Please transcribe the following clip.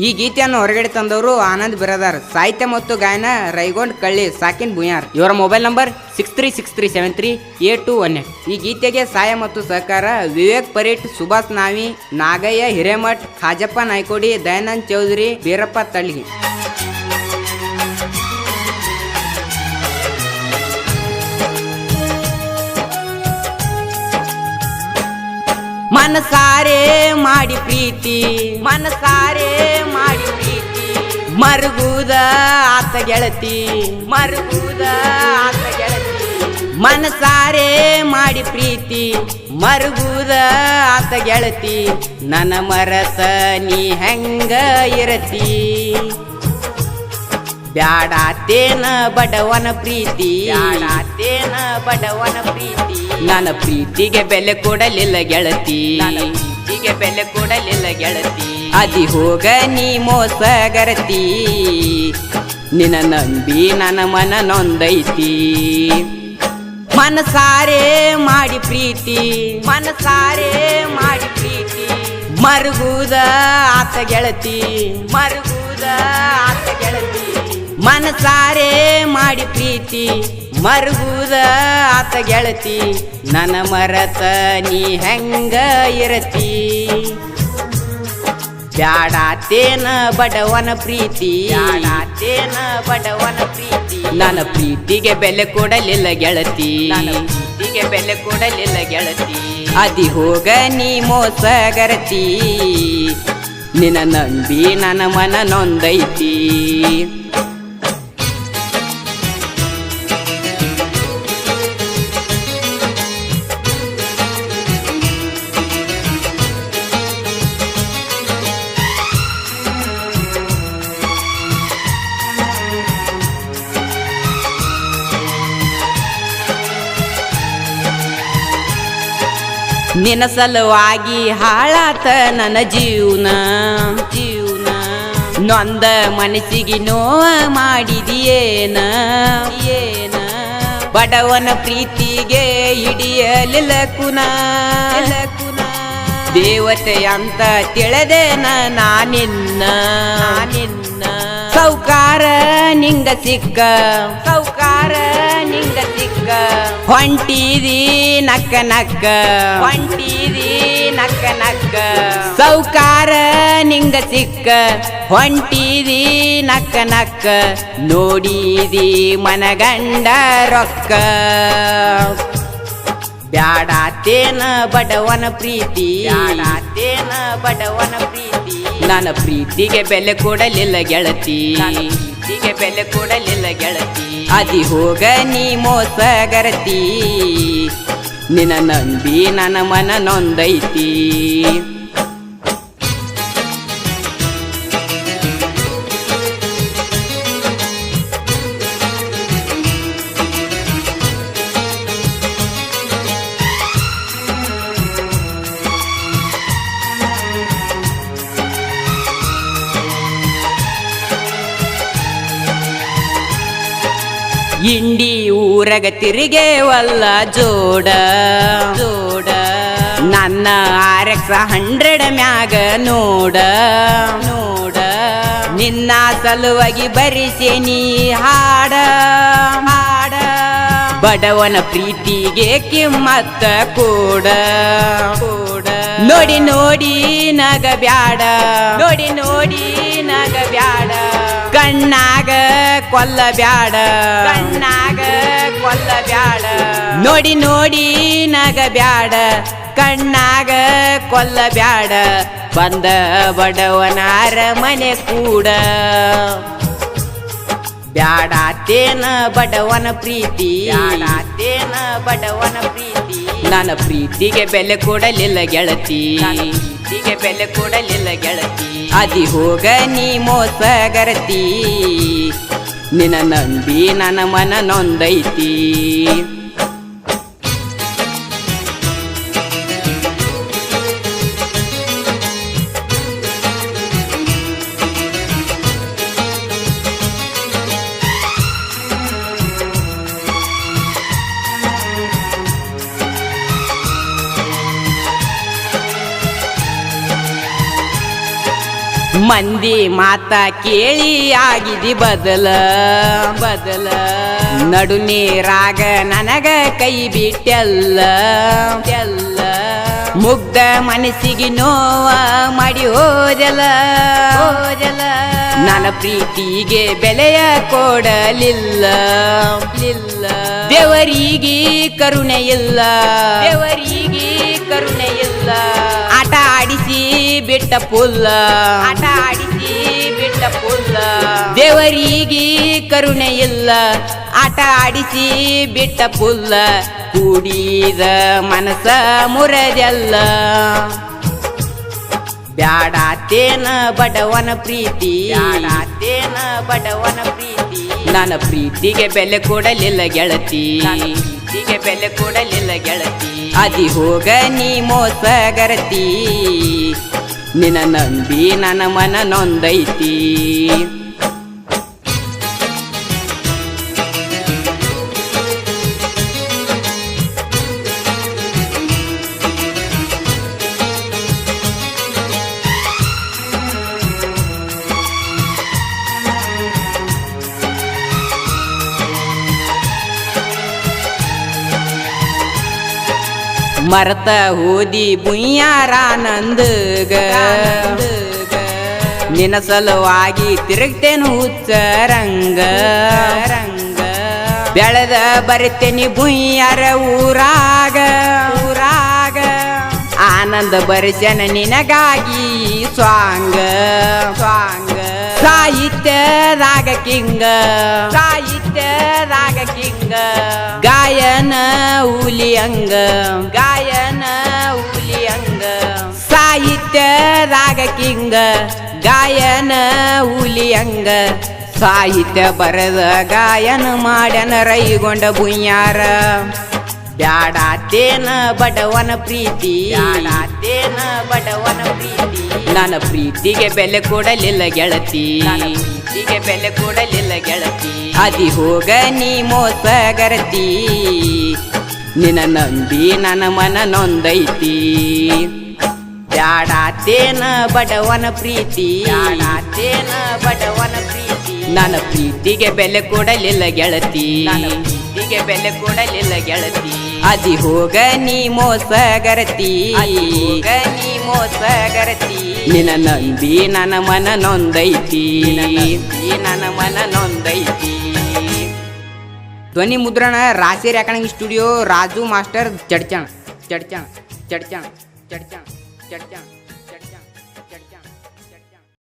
ಈ ಗೀತೆಯನ್ನು ಹೊರಗಡೆ ತಂದವರು ಆನಂದ್ ಬಿರಾದಾರ್, ಸಾಹಿತ್ಯ ಮತ್ತು ಗಾಯನ ರೈಗೊಂಡ್ ಕಳ್ಳಿ ಸಾಕಿನ್ ಬುಯಾರ್. ಇವರ ಮೊಬೈಲ್ ನಂಬರ್ 6363738218. ಈ ಗೀತೆಗೆ ಸಹಾಯ ಮತ್ತು ಸಹಕಾರ ವಿವೇಕ್ ಪರೀಟ್, ಸುಭಾಷ್ ನಾವಿ, ನಾಗಯ್ಯ ಹಿರೇಮಠ್, ಖಾಜಪ್ಪ ನಾಯ್ಕೋಡಿ, ದಯಾನಂದ್ ಚೌಧರಿ, ಬೀರಪ್ಪ ತಳ್ಗಿ. ಮನಸಾರೆ ಮಾಡಿ ಪ್ರೀತಿ, ಮನಸಾರೆ ಮಾಡಿ ಪ್ರೀತಿ, ಮರುಗುದ ಆತ ಗೆಳತಿ, ಮರುಗುದ ಆತ ಗೆಳತಿ. ಮನಸಾರೆ ಮಾಡಿ ಪ್ರೀತಿ, ಮರುಗುದ ಆತ ಗೆಳತಿ, ನನ್ನ ಮರತ ನೀ ಹೆಂಗ ಇರತಿ. ಬ್ಯಾಡಾತೇನ ಬಡವನ ಪ್ರೀತಿ, ಬ್ಯಾಡಾತೇನ ಬಡವನ ಪ್ರೀತಿ, ನನ್ನ ಪ್ರೀತಿಗೆ ಬೆಲೆ ಕೊಡಲಿಲ್ಲ ಗೆಳತಿ, ನನ್ನ ಪ್ರೀತಿಗೆ ಬೆಲೆ ಕೊಡಲಿಲ್ಲ ಗೆಳತಿ. ಅದಿ ಹೋಗ ನೀ ಮೋಸಗರತಿ, ನಿನ್ನ ನಂಬಿ ನನ್ನ ಮನ ನೊಂದೈತಿ. ಮನಸಾರೆ ಮಾಡಿ ಪ್ರೀತಿ, ಮನಸಾರೆ ಮಾಡಿ ಪ್ರೀತಿ, ಮರುಗುದ ಆತ ಗೆಳತಿ, ಮರುಗುದ ಆತ ಗೆಳತಿ. ಮನಸಾರೆ ಮಾಡಿ ಪ್ರೀತಿ, ಮರುಗುದ ಆತ ಗೆಳತಿ, ನನ್ನ ಮರತ ನೀ ಹೆಂಗ ಇರತಿ. ಬ್ಯಾಡಾತೇನ ಬಡವನ ಪ್ರೀತಿ, ಬ್ಯಾಡಾತೇನ ಬಡವನ ಪ್ರೀತಿ, ನನ್ನ ಪ್ರೀತಿಗೆ ಬೆಲೆ ಕೊಡಲಿಲ್ಲ ಗೆಳತಿ, ನನ್ನ ಪ್ರೀತಿಗೆ ಬೆಲೆ ಕೊಡಲಿಲ್ಲ ಗೆಳತಿ. ಅದಿ ಹೋಗ ನೀ ಮೋಸಗರತಿ, ನಿನ್ನ ನಂಬಿ ನನ್ನ ಮನ ನೊಂದೈತಿ. ನಿನ್ನ ಸಲುವಾಗಿ ಹಾಳಾತ ನನ್ನ ಜೀವನ, ಜೀವನ ನೊಂದ ಮನಸ್ಸಿಗೆ ನೋವ ಮಾಡಿದಿಯೇನ, ಏನ ಬಡವನ ಪ್ರೀತಿಗೆ ಹಿಡಿಯಲಿಲ್ಲ ಕುನ, ಕುನ ದೇವತೆ ಅಂತ ತಿಳಿದೇನ ನಾನಿನ್ನ, ನಾನಿನ್ನ. ಸೌಕಾರ ನಿಂಗ ಸಿಕ್ಕ, ಸೌಕಾರ ನಿಂಗ ಸಿಕ್ಕ, ಹೊಂಟಿದಿ ನಕ್ಕ ನಕ್ಕ, ಹೊಂಟಿದಿ ನಕ್ಕ ನಕ್ಕ. ಸೌಕಾರ ನಿಂಗ ಸಿಕ್ಕ, ಹೊಂಟಿದಿ ನಕ್ಕ ನಕ್ಕ, ನೋಡಿದಿ ಮನಗಂಡ ರೊಕ್ಕ. ಬ್ಯಾಡಾತೇನ ಬಡವನ ಪ್ರೀತಿ, ಬ್ಯಾಡಾತೇನ ಬಡವನ ಪ್ರೀತಿ, ನನ್ನ ಪ್ರೀತಿಗೆ ಬೆಲೆ ಕೊಡಲಿಲ್ಲ ಗೆಳತಿ, ನನ್ನ ಪ್ರೀತಿಗೆ ಬೆಲೆ ಕೊಡಲಿಲ್ಲ ಗೆಳತಿ. ಅದಿ ಹೋಗ ನೀ ಮೋಸಗರತಿ, ನಿನ್ನ ನಂಬಿ ನನ್ನ ಮನ ನೊಂದೈತಿ. ಇಂಡಿ ಊರಗ ತಿರುಗೇವಲ್ಲ ಜೋಡ, ಜೋಡ ನನ್ನ RX 100 ಮ್ಯಾಗ ನೋಡ, ನೋಡ ನಿನ್ನ ಸಲುವಾಗಿ ಬರಿಸೇನಿ ಹಾಡ, ಹಾಡ ಬಡವನ ಪ್ರೀತಿಗೆ ಕಿಮ್ಮತ್ತ ಕೋಡ, ಕೋಡ. ನೋಡಿ ನೋಡಿ ನಗ ಬ್ಯಾಡ, ನೋಡಿ ನೋಡಿ ನಗ ಬ್ಯಾಡ, ಕಣ್ಣಾಗ ಕೊಲ್ಲ ಬ್ಯಾಡ, ಕಣ್ಣಾಗ ಕೊಲ್ಲ ಬ್ಯಾಡ. ನೋಡಿ ನೋಡಿ ನಗ ಬ್ಯಾಡ, ಕಣ್ಣಾಗ ಕೊಲ್ಲ ಬ್ಯಾಡ, ಬಂದ ಬಡವನಾರ ಮನೆ ಕೂಡ. ಬ್ಯಾಡಾತೇನ ಬಡವನ ಪ್ರೀತಿ, ಬ್ಯಾಡಾತೇನ ಬಡವನ ಪ್ರೀತಿ, ನನ್ನ ಪ್ರೀತಿಗೆ ಬೆಲೆ ಕೊಡಲಿಲ್ಲ ಗೆಳತಿ, ನನ್ನ ಪ್ರೀತಿಗೆ ಬೆಲೆ ಕೊಡಲಿಲ್ಲ ಗೆಳತಿ. ಅದಿ ಹೋಗ ನೀ ಮೋಸಗರತಿ, ನಿನ್ನ ನಂಬಿ ನನ್ನ ಮನ ನೊಂದೈತಿ. ಮಂದಿ ಮಾತ ಕೇಳಿ ಆಗಿದಿ ಬದಲ ನಡು ನೀರಾಗ ನನಗ ಕೈ ಬಿಟ್ಟೆಲ್ಲ ಮುಗ್ಧ ಮನಸ್ಸಿಗೆ ನೋವ ಮಾಡಿ ಹೋದೆಲ್ಲ ನನ್ನ ಪ್ರೀತಿಗೆ ಬೆಲೆಯ ಕೊಡಲಿಲ್ಲ ದೇವರಿಗೆ ಕರುಣೆ ಇಲ್ಲ ಆಟ ಆಡಿಸಿ ಬಿಟ್ಟ ಪುಲ್ಲ ದೇವರಿಗೆ ಕರುಣೆ ಇಲ್ಲ ಆಟ ಆಡಿಸಿ ಬಿಟ್ಟ ಪುಲ್ಲ ಕೂಡಿದ ಮನಸ ಮುರದೆಲ್ಲ ಬ್ಯಾಡಾತೇನ ಬಡವನ ಪ್ರೀತಿ ನನ್ನ ಪ್ರೀತಿಗೆ ಬೆಲೆ ಕೊಡಲಿಲ್ಲ ಗೆಳತಿ ಅದಿ ಹೋಗ ನೀ ಮೋಸಗರತಿ ನಿನ್ನ ನಂಬಿ ನನ್ನ ಮನ ನೊಂದೈತಿ ಮರತ ಹೋದಿ ಬುಯ್ಯಾರಾನಂದಗ ನಿನ್ನ ಸಲುವಾಗಿ ತಿರುಗ್ತೇನು ಹುಚ್ಚರಂಗ ಬೆಳೆದ ಬರ್ತೇನಿ ಬುಯ್ಯಾರ ಊರಾಗ ಆನಂದ ಬರಿಸನ ನಿನಗಾಗಿ ಸ್ವಾಂಗ ಸಾಹಿತ್ಯದಾಗ ಕಿಂಗ ಗಾಯನ ಹುಲಿಯಂಗ ಸಾಹಿತ್ಯದಾಗ ಕಿಂಗ ಗಾಯನ ಹುಲಿಯಂಗ ಸಾಹಿತ್ಯ ಬರೆದ ಗಾಯನ ಮಾಡ್ಯನ ರೈಗೊಂಡ ಬುಯ್ಯಾರ ಬ್ಯಾಡಾತೇನ ಬಡವನ ಪ್ರೀತಿ ನನ್ನ ಪ್ರೀತಿಗೆ ಬೆಲೆ ಕೊಡಲಿಲ್ಲ ಗೆಳತಿ ಅದಿ ಹೋಗ ನೀ ಮೋಸಗರತಿ ನಿನ್ನ ನಂಬಿ ನನ್ನ ಮನ ನೊಂದೈತಿ ಬ್ಯಾಡಾತೇನ ಬಡವನ ಪ್ರೀತಿ ನನ್ನ ಪ್ರೀತಿಗೆ ಬೆಲೆ ಕೊಡಲಿಲ್ಲ ಗೆಳತಿ ಅದಿ ಹೋಗ ನೀ ಮೋಸಗರತಿ ನಿನ್ನ ನಂಬಿ ನನ್ನ ಮನ ನೊಂದೈತಿ ಧ್ವನಿ ಮುದ್ರಣ ರಾಶಿ ರೆಕಾರ್ಡಿಂಗ್ ಸ್ಟುಡಿಯೋ ರಾಜು ಮಾಸ್ಟರ್ ಚಡ್ಚಣ